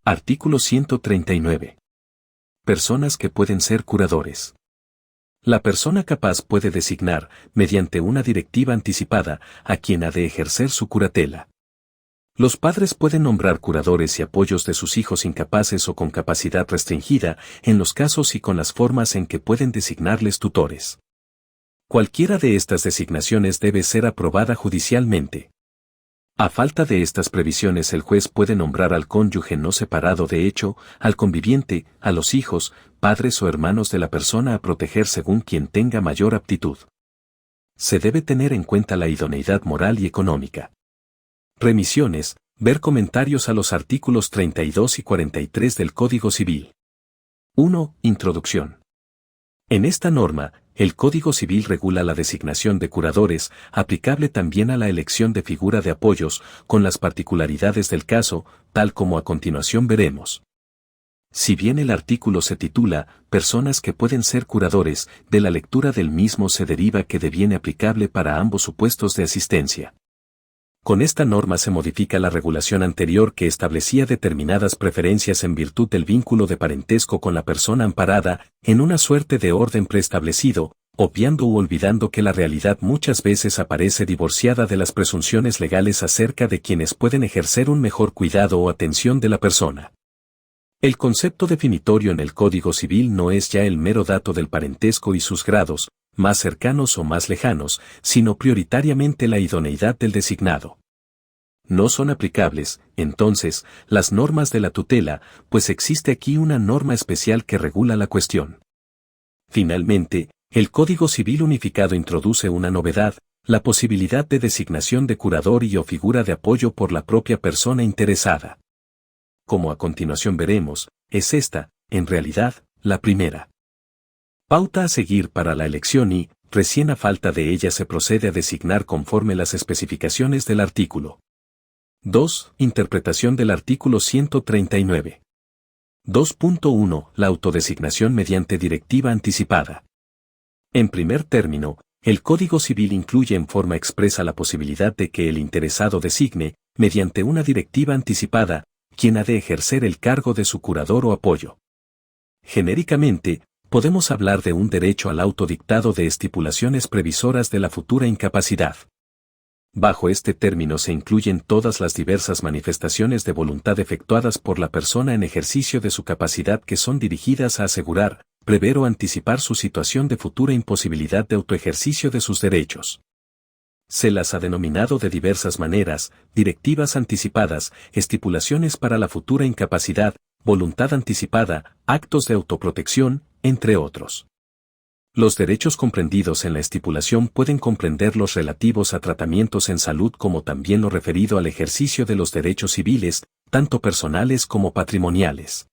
Artículo 139. Personas que pueden ser curadores. La persona capaz puede designar, mediante una directiva anticipada, a quien ha de ejercer su curatela. Los padres pueden nombrar curadores y apoyos de sus hijos incapaces o con capacidad restringida, en los casos y con las formas en que pueden designarles tutores. Cualquiera de estas designaciones debe ser aprobada judicialmente. A falta de estas previsiones, el juez puede nombrar al cónyuge no separado de hecho, al conviviente, a los hijos, padres o hermanos de la persona a proteger según quien tenga mayor aptitud. Se debe tener en cuenta la idoneidad moral y económica. Remisiones, ver comentarios a los artículos 32 y 43 del Código Civil. 1. Introducción. En esta norma, el Código Civil regula la designación de curadores, aplicable también a la elección de figura de apoyos, con las particularidades del caso, tal como a continuación veremos. Si bien el artículo se titula Personas que pueden ser curadores, de la lectura del mismo se deriva que deviene aplicable para ambos supuestos de asistencia. Con esta norma se modifica la regulación anterior que establecía determinadas preferencias en virtud del vínculo de parentesco con la persona amparada, en una suerte de orden preestablecido, obviando u olvidando que la realidad muchas veces aparece divorciada de las presunciones legales acerca de quienes pueden ejercer un mejor cuidado o atención de la persona. El concepto definitorio en el Código Civil no es ya el mero dato del parentesco y sus grados, más cercanos o más lejanos, sino prioritariamente la idoneidad del designado. No son aplicables, entonces, las normas de la tutela, pues existe aquí una norma especial que regula la cuestión. Finalmente, el Código Civil Unificado introduce una novedad, la posibilidad de designación de curador y o figura de apoyo por la propia persona interesada. Como a continuación veremos, es esta, en realidad, la primera pauta a seguir para la elección y, recién a falta de ella se procede a designar conforme las especificaciones del artículo. 2. Interpretación del artículo 139. 2.1. La autodesignación mediante directiva anticipada. En primer término, el Código Civil incluye en forma expresa la posibilidad de que el interesado designe, mediante una directiva anticipada, quien ha de ejercer el cargo de su curador o apoyo. Genéricamente, podemos hablar de un derecho al autodictado de estipulaciones previsoras de la futura incapacidad. Bajo este término se incluyen todas las diversas manifestaciones de voluntad efectuadas por la persona en ejercicio de su capacidad que son dirigidas a asegurar, prever o anticipar su situación de futura imposibilidad de autoejercicio de sus derechos. Se las ha denominado de diversas maneras, directivas anticipadas, estipulaciones para la futura incapacidad, voluntad anticipada, actos de autoprotección, entre otros. Los derechos comprendidos en la estipulación pueden comprender los relativos a tratamientos en salud como también lo referido al ejercicio de los derechos civiles, tanto personales como patrimoniales.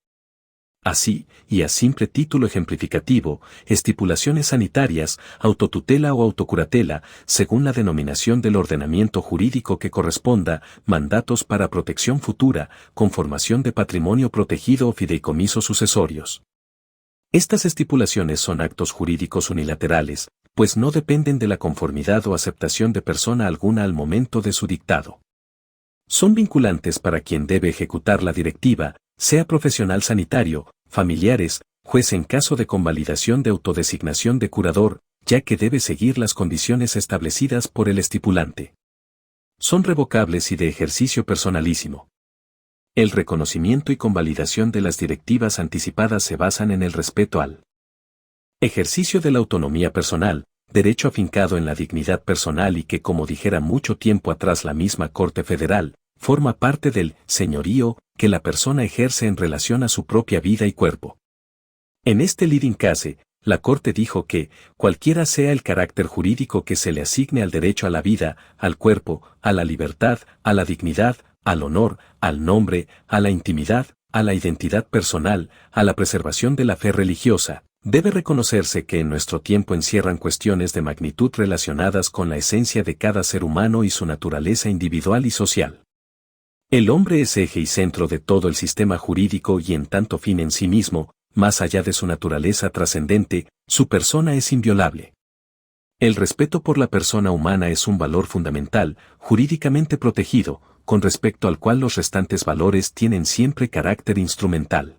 Así, y a simple título ejemplificativo, estipulaciones sanitarias, autotutela o autocuratela, según la denominación del ordenamiento jurídico que corresponda, mandatos para protección futura, conformación de patrimonio protegido o fideicomisos sucesorios. Estas estipulaciones son actos jurídicos unilaterales, pues no dependen de la conformidad o aceptación de persona alguna al momento de su dictado. Son vinculantes para quien debe ejecutar la directiva, sea profesional sanitario, familiares, juez en caso de convalidación de autodesignación de curador, ya que debe seguir las condiciones establecidas por el estipulante. Son revocables y de ejercicio personalísimo. El reconocimiento y convalidación de las directivas anticipadas se basan en el respeto al ejercicio de la autonomía personal, derecho afincado en la dignidad personal y que, como dijera mucho tiempo atrás la misma Corte Federal, forma parte del señorío que la persona ejerce en relación a su propia vida y cuerpo. En este leading case, la Corte dijo que, cualquiera sea el carácter jurídico que se le asigne al derecho a la vida, al cuerpo, a la libertad, a la dignidad, al honor, al nombre, a la intimidad, a la identidad personal, a la preservación de la fe religiosa, debe reconocerse que en nuestro tiempo encierran cuestiones de magnitud relacionadas con la esencia de cada ser humano y su naturaleza individual y social. El hombre es eje y centro de todo el sistema jurídico y en tanto fin en sí mismo, más allá de su naturaleza trascendente, su persona es inviolable. El respeto por la persona humana es un valor fundamental, jurídicamente protegido, con respecto al cual los restantes valores tienen siempre carácter instrumental.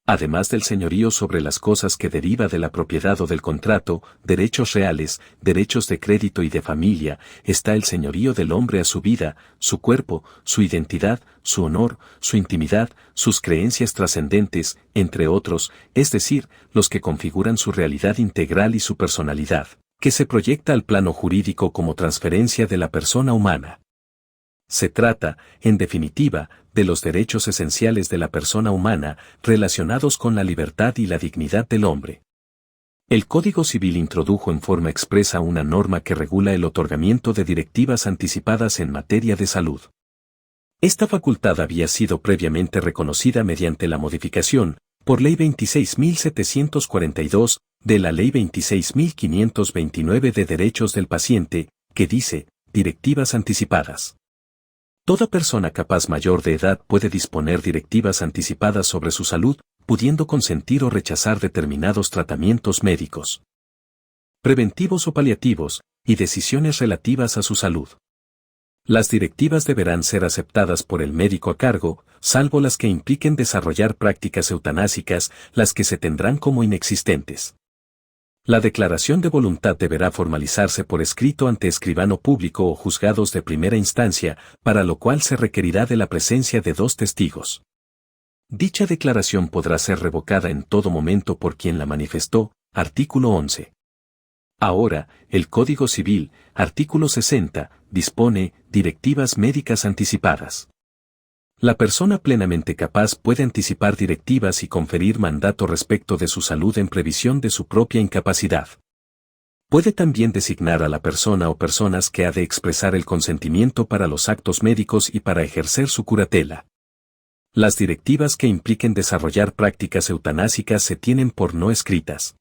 Además del señorío sobre las cosas que deriva de la propiedad o del contrato, derechos reales, derechos de crédito y de familia, está el señorío del hombre a su vida, su cuerpo, su identidad, su honor, su intimidad, sus creencias trascendentes, entre otros, es decir, los que configuran su realidad integral y su personalidad, que se proyecta al plano jurídico como transferencia de la persona humana. Se trata, en definitiva, de los derechos esenciales de la persona humana, relacionados con la libertad y la dignidad del hombre. El Código Civil introdujo en forma expresa una norma que regula el otorgamiento de directivas anticipadas en materia de salud. Esta facultad había sido previamente reconocida mediante la modificación, por Ley 26.742, de la Ley 26.529 de Derechos del Paciente, que dice, directivas anticipadas. Toda persona capaz mayor de edad puede disponer directivas anticipadas sobre su salud, pudiendo consentir o rechazar determinados tratamientos médicos, preventivos o paliativos, y decisiones relativas a su salud. Las directivas deberán ser aceptadas por el médico a cargo, salvo las que impliquen desarrollar prácticas eutanásicas, las que se tendrán como inexistentes. La declaración de voluntad deberá formalizarse por escrito ante escribano público o juzgados de primera instancia, para lo cual se requerirá de la presencia de 2 testigos. Dicha declaración podrá ser revocada en todo momento por quien la manifestó, artículo 11. Ahora, el Código Civil, artículo 60, dispone directivas médicas anticipadas. La persona plenamente capaz puede anticipar directivas y conferir mandato respecto de su salud en previsión de su propia incapacidad. Puede también designar a la persona o personas que ha de expresar el consentimiento para los actos médicos y para ejercer su curatela. Las directivas que impliquen desarrollar prácticas eutanásicas se tienen por no escritas.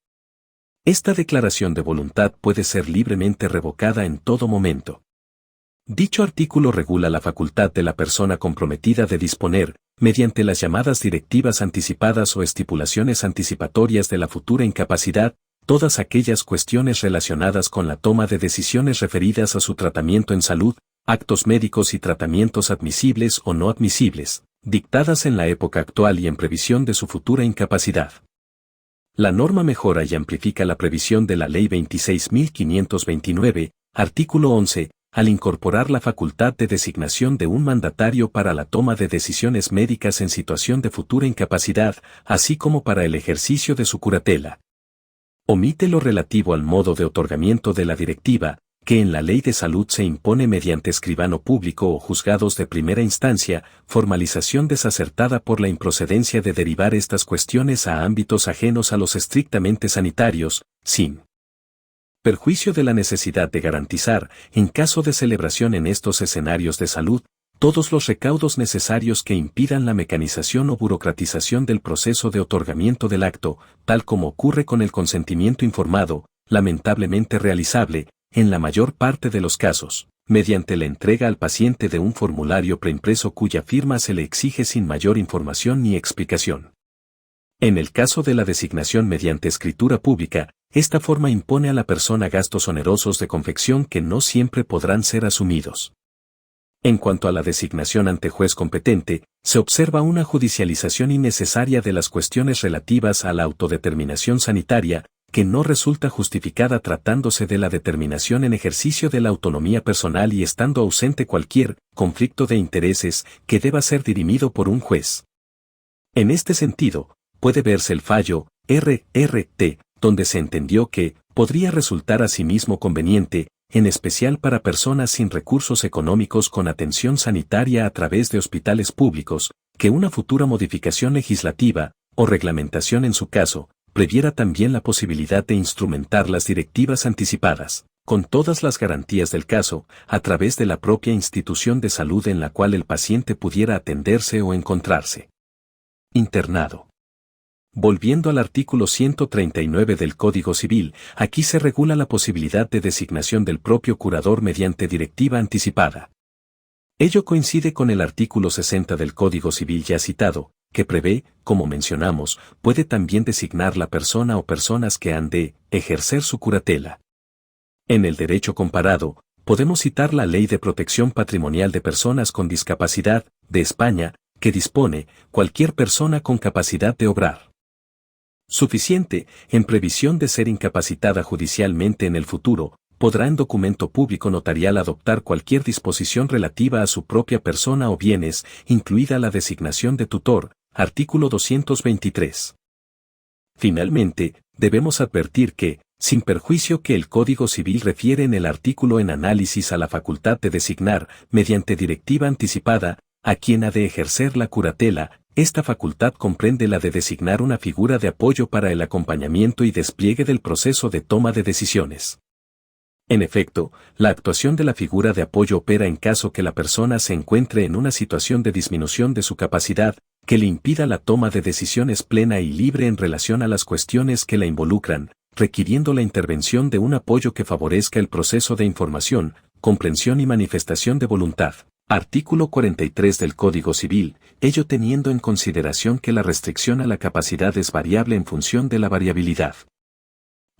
Esta declaración de voluntad puede ser libremente revocada en todo momento. Dicho artículo regula la facultad de la persona comprometida de disponer, mediante las llamadas directivas anticipadas o estipulaciones anticipatorias de la futura incapacidad, todas aquellas cuestiones relacionadas con la toma de decisiones referidas a su tratamiento en salud, actos médicos y tratamientos admisibles o no admisibles, dictadas en la época actual y en previsión de su futura incapacidad. La norma mejora y amplifica la previsión de la Ley 26.529, artículo 11, al incorporar la facultad de designación de un mandatario para la toma de decisiones médicas en situación de futura incapacidad, así como para el ejercicio de su curatela. Omite lo relativo al modo de otorgamiento de la directiva, que en la Ley de Salud se impone mediante escribano público o juzgados de primera instancia, formalización desacertada por la improcedencia de derivar estas cuestiones a ámbitos ajenos a los estrictamente sanitarios, sin perjuicio de la necesidad de garantizar, en caso de celebración en estos escenarios de salud, todos los recaudos necesarios que impidan la mecanización o burocratización del proceso de otorgamiento del acto, tal como ocurre con el consentimiento informado, lamentablemente realizable, en la mayor parte de los casos, mediante la entrega al paciente de un formulario preimpreso cuya firma se le exige sin mayor información ni explicación. En el caso de la designación mediante escritura pública, esta forma impone a la persona gastos onerosos de confección que no siempre podrán ser asumidos. En cuanto a la designación ante juez competente, se observa una judicialización innecesaria de las cuestiones relativas a la autodeterminación sanitaria, que no resulta justificada tratándose de la determinación en ejercicio de la autonomía personal y estando ausente cualquier conflicto de intereses que deba ser dirimido por un juez. En este sentido, puede verse el fallo RRT, donde se entendió que podría resultar asimismo conveniente, en especial para personas sin recursos económicos con atención sanitaria a través de hospitales públicos, que una futura modificación legislativa, o reglamentación en su caso, previera también la posibilidad de instrumentar las directivas anticipadas, con todas las garantías del caso, a través de la propia institución de salud en la cual el paciente pudiera atenderse o encontrarse internado. Volviendo al artículo 139 del Código Civil, aquí se regula la posibilidad de designación del propio curador mediante directiva anticipada. Ello coincide con el artículo 60 del Código Civil ya citado, que prevé, como mencionamos, puede también designar la persona o personas que han de ejercer su curatela. En el derecho comparado, podemos citar la Ley de Protección Patrimonial de Personas con Discapacidad, de España, que dispone, cualquier persona con capacidad de obrar suficiente, en previsión de ser incapacitada judicialmente en el futuro, podrá en documento público notarial adoptar cualquier disposición relativa a su propia persona o bienes, incluida la designación de tutor, artículo 223. Finalmente, debemos advertir que, sin perjuicio que el Código Civil refiere en el artículo en análisis a la facultad de designar, mediante directiva anticipada, a quien ha de ejercer la curatela, esta facultad comprende la de designar una figura de apoyo para el acompañamiento y despliegue del proceso de toma de decisiones. En efecto, la actuación de la figura de apoyo opera en caso que la persona se encuentre en una situación de disminución de su capacidad, que le impida la toma de decisiones plena y libre en relación a las cuestiones que la involucran, requiriendo la intervención de un apoyo que favorezca el proceso de información, comprensión y manifestación de voluntad. Artículo 43 del Código Civil, ello teniendo en consideración que la restricción a la capacidad es variable en función de la variabilidad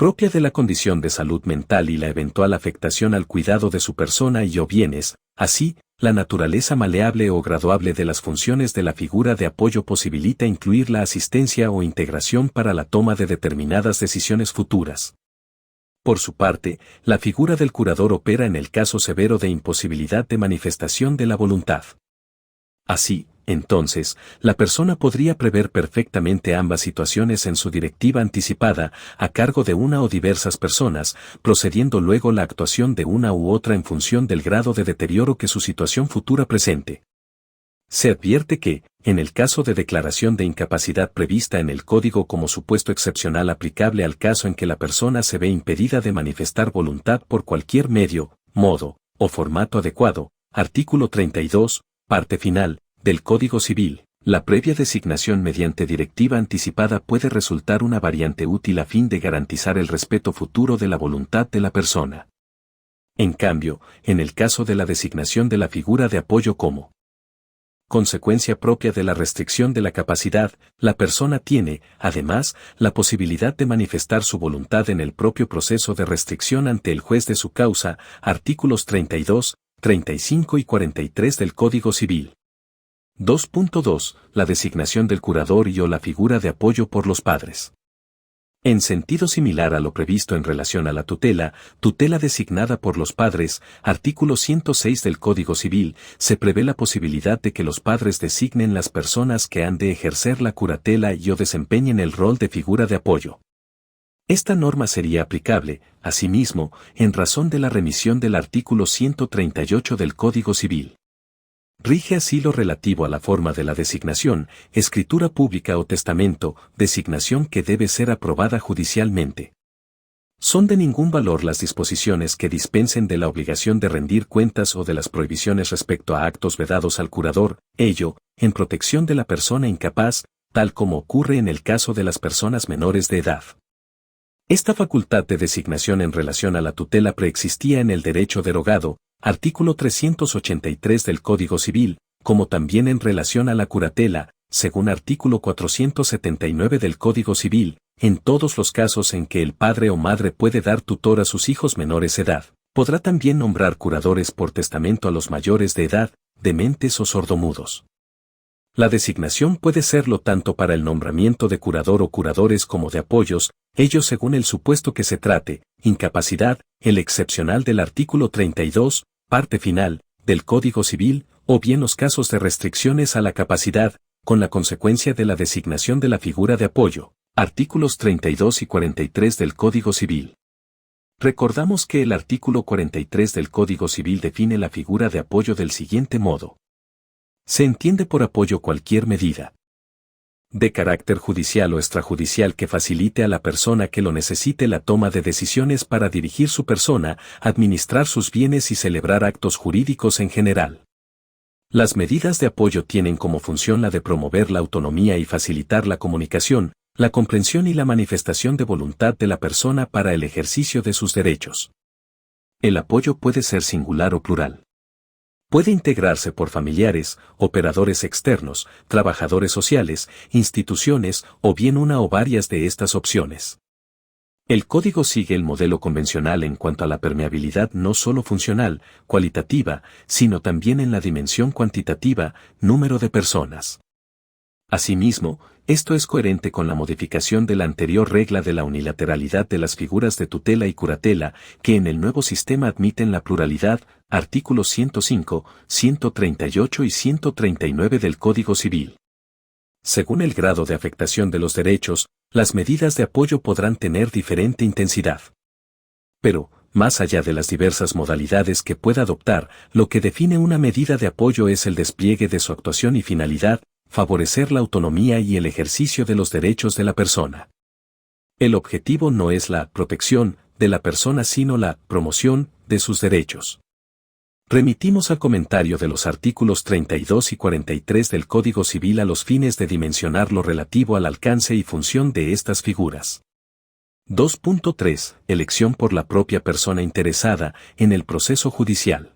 propia de la condición de salud mental y la eventual afectación al cuidado de su persona y o bienes, así, la naturaleza maleable o graduable de las funciones de la figura de apoyo posibilita incluir la asistencia o integración para la toma de determinadas decisiones futuras. Por su parte, la figura del curador opera en el caso severo de imposibilidad de manifestación de la voluntad. Así, entonces, la persona podría prever perfectamente ambas situaciones en su directiva anticipada, a cargo de una o diversas personas, procediendo luego la actuación de una u otra en función del grado de deterioro que su situación futura presente. Se advierte que, en el caso de declaración de incapacidad prevista en el Código como supuesto excepcional aplicable al caso en que la persona se ve impedida de manifestar voluntad por cualquier medio, modo, o formato adecuado, artículo 32, parte final, del Código Civil, la previa designación mediante directiva anticipada puede resultar una variante útil a fin de garantizar el respeto futuro de la voluntad de la persona. En cambio, en el caso de la designación de la figura de apoyo como consecuencia propia de la restricción de la capacidad, la persona tiene, además, la posibilidad de manifestar su voluntad en el propio proceso de restricción ante el juez de su causa, artículos 32, 35 y 43 del Código Civil. 2.2. La designación del curador y o la figura de apoyo por los padres. En sentido similar a lo previsto en relación a la tutela designada por los padres, artículo 106 del Código Civil, se prevé la posibilidad de que los padres designen las personas que han de ejercer la curatela y o desempeñen el rol de figura de apoyo. Esta norma sería aplicable, asimismo, en razón de la remisión del artículo 138 del Código Civil. Rige así lo relativo a la forma de la designación, escritura pública o testamento, designación que debe ser aprobada judicialmente. Son de ningún valor las disposiciones que dispensen de la obligación de rendir cuentas o de las prohibiciones respecto a actos vedados al curador, ello, en protección de la persona incapaz, tal como ocurre en el caso de las personas menores de edad. Esta facultad de designación en relación a la tutela preexistía en el derecho derogado, artículo 383 del Código Civil, como también en relación a la curatela, según artículo 479 del Código Civil, en todos los casos en que el padre o madre puede dar tutor a sus hijos menores de edad, podrá también nombrar curadores por testamento a los mayores de edad, dementes o sordomudos. La designación puede serlo tanto para el nombramiento de curador o curadores como de apoyos, ello según el supuesto que se trate, incapacidad, el excepcional del artículo 32, parte final, del Código Civil, o bien los casos de restricciones a la capacidad, con la consecuencia de la designación de la figura de apoyo, artículos 32 y 43 del Código Civil. Recordamos que el artículo 43 del Código Civil define la figura de apoyo del siguiente modo. Se entiende por apoyo cualquier medida de carácter judicial o extrajudicial que facilite a la persona que lo necesite la toma de decisiones para dirigir su persona, administrar sus bienes y celebrar actos jurídicos en general. Las medidas de apoyo tienen como función la de promover la autonomía y facilitar la comunicación, la comprensión y la manifestación de voluntad de la persona para el ejercicio de sus derechos. El apoyo puede ser singular o plural. Puede integrarse por familiares, operadores externos, trabajadores sociales, instituciones o bien una o varias de estas opciones. El código sigue el modelo convencional en cuanto a la permeabilidad no solo funcional, cualitativa, sino también en la dimensión cuantitativa, número de personas. Asimismo, esto es coherente con la modificación de la anterior regla de la unilateralidad de las figuras de tutela y curatela, que en el nuevo sistema admiten la pluralidad, artículos 105, 138 y 139 del Código Civil. Según el grado de afectación de los derechos, las medidas de apoyo podrán tener diferente intensidad. Pero, más allá de las diversas modalidades que pueda adoptar, lo que define una medida de apoyo es el despliegue de su actuación y finalidad, favorecer la autonomía y el ejercicio de los derechos de la persona. El objetivo no es la protección de la persona sino la promoción de sus derechos. Remitimos al comentario de los artículos 32 y 43 del Código Civil a los fines de dimensionar lo relativo al alcance y función de estas figuras. 2.3. Elección por la propia persona interesada en el proceso judicial.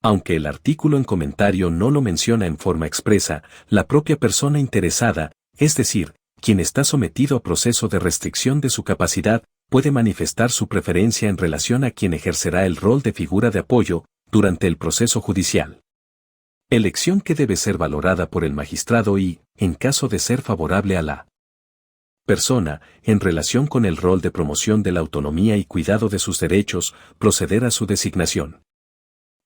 Aunque el artículo en comentario no lo menciona en forma expresa, la propia persona interesada, es decir, quien está sometido a proceso de restricción de su capacidad, puede manifestar su preferencia en relación a quien ejercerá el rol de figura de apoyo durante el proceso judicial. Elección que debe ser valorada por el magistrado y, en caso de ser favorable a la persona, en relación con el rol de promoción de la autonomía y cuidado de sus derechos, proceder a su designación.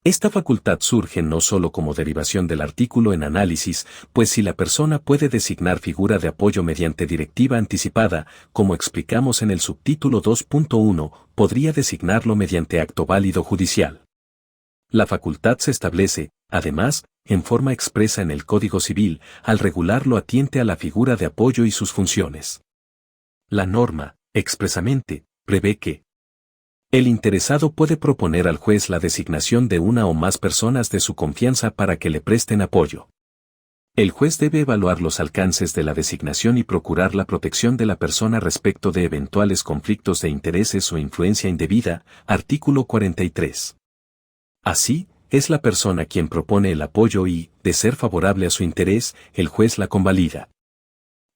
Esta facultad surge no solo como derivación del artículo en análisis, pues si la persona puede designar figura de apoyo mediante directiva anticipada, como explicamos en el subtítulo 2.1, podría designarlo mediante acto válido judicial. La facultad se establece, además, en forma expresa en el Código Civil, al regular lo atiente a la figura de apoyo y sus funciones. La norma, expresamente, prevé que el interesado puede proponer al juez la designación de una o más personas de su confianza para que le presten apoyo. El juez debe evaluar los alcances de la designación y procurar la protección de la persona respecto de eventuales conflictos de intereses o influencia indebida, artículo 43. Así, es la persona quien propone el apoyo y, de ser favorable a su interés, el juez la convalida.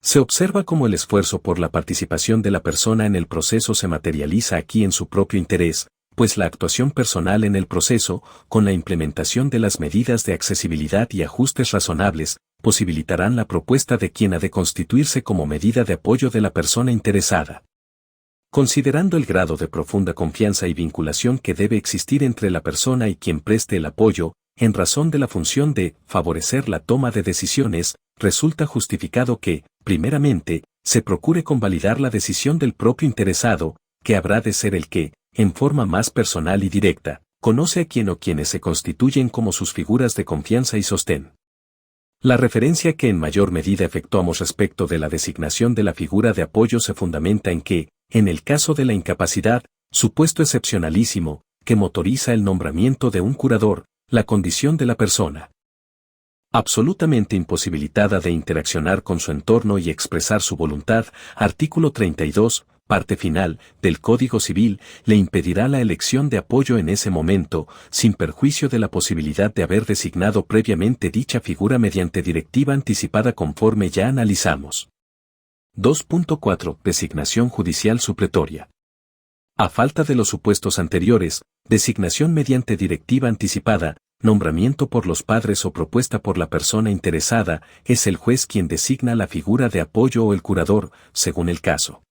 Se observa cómo el esfuerzo por la participación de la persona en el proceso se materializa aquí en su propio interés, pues la actuación personal en el proceso, con la implementación de las medidas de accesibilidad y ajustes razonables, posibilitarán la propuesta de quien ha de constituirse como medida de apoyo de la persona interesada. Considerando el grado de profunda confianza y vinculación que debe existir entre la persona y quien preste el apoyo, en razón de la función de favorecer la toma de decisiones, resulta justificado que, primeramente, se procure convalidar la decisión del propio interesado, que habrá de ser el que, en forma más personal y directa, conoce a quien o quienes se constituyen como sus figuras de confianza y sostén. La referencia que en mayor medida efectuamos respecto de la designación de la figura de apoyo se fundamenta en que, en el caso de la incapacidad, supuesto excepcionalísimo, que motoriza el nombramiento de un curador, la condición de la persona absolutamente imposibilitada de interaccionar con su entorno y expresar su voluntad, artículo 32, parte final, del Código Civil, le impedirá la elección de apoyo en ese momento, sin perjuicio de la posibilidad de haber designado previamente dicha figura mediante directiva anticipada conforme ya analizamos. 2.4. Designación judicial supletoria. A falta de los supuestos anteriores, designación mediante directiva anticipada, nombramiento por los padres o propuesta por la persona interesada, es el juez quien designa la figura de apoyo o el curador, según el caso.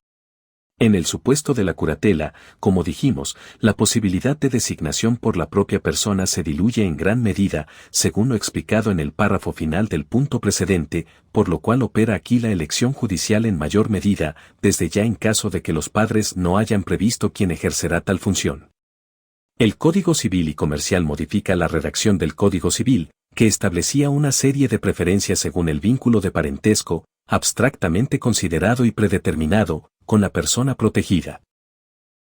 En el supuesto de la curatela, como dijimos, la posibilidad de designación por la propia persona se diluye en gran medida, según lo explicado en el párrafo final del punto precedente, por lo cual opera aquí la elección judicial en mayor medida, desde ya en caso de que los padres no hayan previsto quién ejercerá tal función. El Código Civil y Comercial modifica la redacción del Código Civil, que establecía una serie de preferencias según el vínculo de parentesco, abstractamente considerado y predeterminado, con la persona protegida.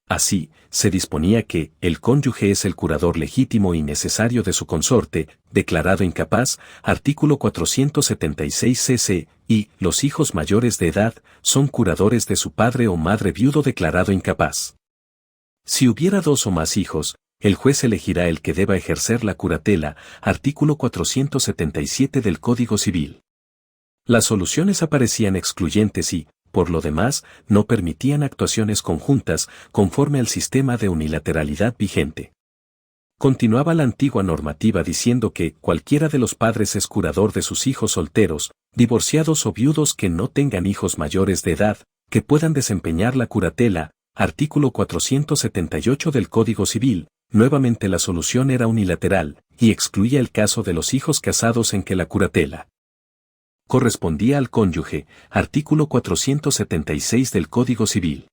Así, se disponía que el cónyuge es el curador legítimo y necesario de su consorte, declarado incapaz, artículo 476 cc, y los hijos mayores de edad son curadores de su padre o madre viudo declarado incapaz. Si hubiera dos o más hijos, el juez elegirá el que deba ejercer la curatela, artículo 477 del Código Civil. Las soluciones aparecían excluyentes y, por lo demás, no permitían actuaciones conjuntas conforme al sistema de unilateralidad vigente. Continuaba la antigua normativa diciendo que cualquiera de los padres es curador de sus hijos solteros, divorciados o viudos que no tengan hijos mayores de edad, que puedan desempeñar la curatela, artículo 478 del Código Civil. Nuevamente la solución era unilateral, y excluía el caso de los hijos casados en que la curatela correspondía al cónyuge, artículo 476 del Código Civil.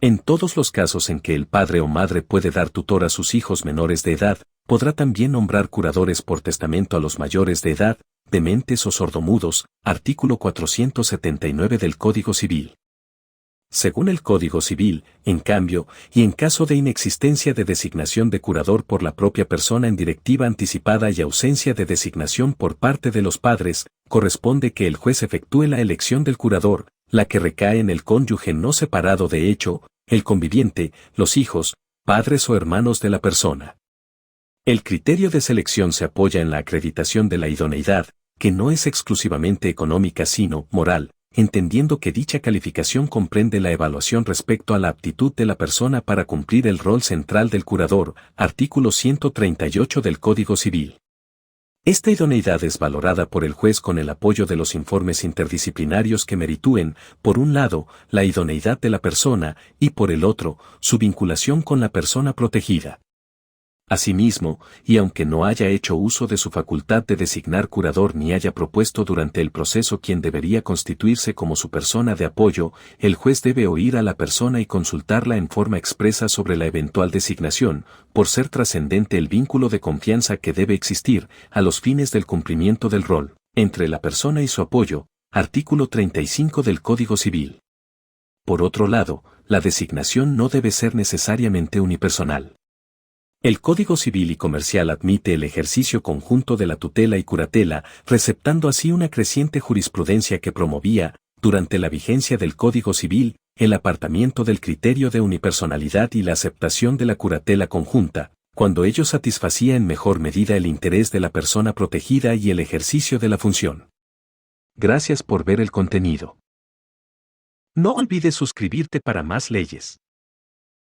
En todos los casos en que el padre o madre puede dar tutor a sus hijos menores de edad, podrá también nombrar curadores por testamento a los mayores de edad, dementes o sordomudos, artículo 479 del Código Civil. Según el Código Civil, en cambio, y en caso de inexistencia de designación de curador por la propia persona en directiva anticipada y ausencia de designación por parte de los padres, corresponde que el juez efectúe la elección del curador, la que recae en el cónyuge no separado de hecho, el conviviente, los hijos, padres o hermanos de la persona. El criterio de selección se apoya en la acreditación de la idoneidad, que no es exclusivamente económica sino moral, entendiendo que dicha calificación comprende la evaluación respecto a la aptitud de la persona para cumplir el rol central del curador, artículo 138 del Código Civil. Esta idoneidad es valorada por el juez con el apoyo de los informes interdisciplinarios que meritúen, por un lado, la idoneidad de la persona y por el otro, su vinculación con la persona protegida. Asimismo, y aunque no haya hecho uso de su facultad de designar curador ni haya propuesto durante el proceso quien debería constituirse como su persona de apoyo, el juez debe oír a la persona y consultarla en forma expresa sobre la eventual designación, por ser trascendente el vínculo de confianza que debe existir, a los fines del cumplimiento del rol, entre la persona y su apoyo, artículo 35 del Código Civil. Por otro lado, la designación no debe ser necesariamente unipersonal. El Código Civil y Comercial admite el ejercicio conjunto de la tutela y curatela, receptando así una creciente jurisprudencia que promovía, durante la vigencia del Código Civil, el apartamiento del criterio de unipersonalidad y la aceptación de la curatela conjunta, cuando ello satisfacía en mejor medida el interés de la persona protegida y el ejercicio de la función. Gracias por ver el contenido. No olvides suscribirte para más leyes.